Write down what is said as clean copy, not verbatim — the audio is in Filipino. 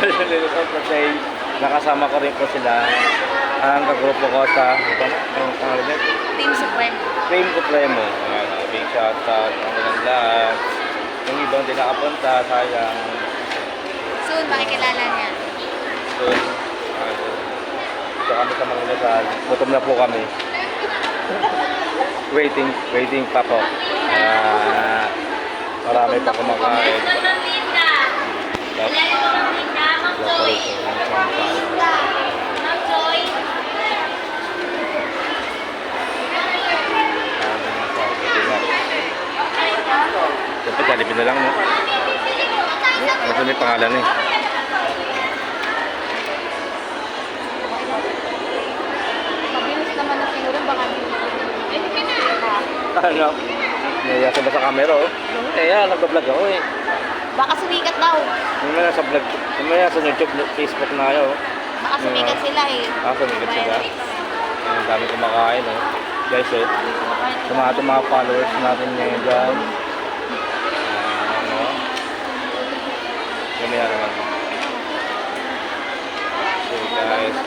Kasi nakasama ko rin po sila. Ang kagrupo ko sa ang pangalan niya? Team Supreme. Team Supremo. Big shout out ang ilang lahat. Yung ibang din nakapunta, sayang. Soon, makikilala niya. So, kami sa mga Lasal. Gutom na po kami. Waiting pa po. Marami pa kumakain. Dapat Jollibee na lang, no? Ito may pangalan eh. Mabilis naman na siguro, baka Ano? Nayasa ba sa camera, oh? Eh, nag-vlog ako eh. baka sumikat daw. Mamaya sa vlog, mamaya sa YouTube, Facebook na kayo. Baka sumikat sila eh. Sumigat sila. Ang dami kumakain, oh. Guys, oh. Sa mga followers natin ngayon dyan. Ano? Mamaya naman. So guys,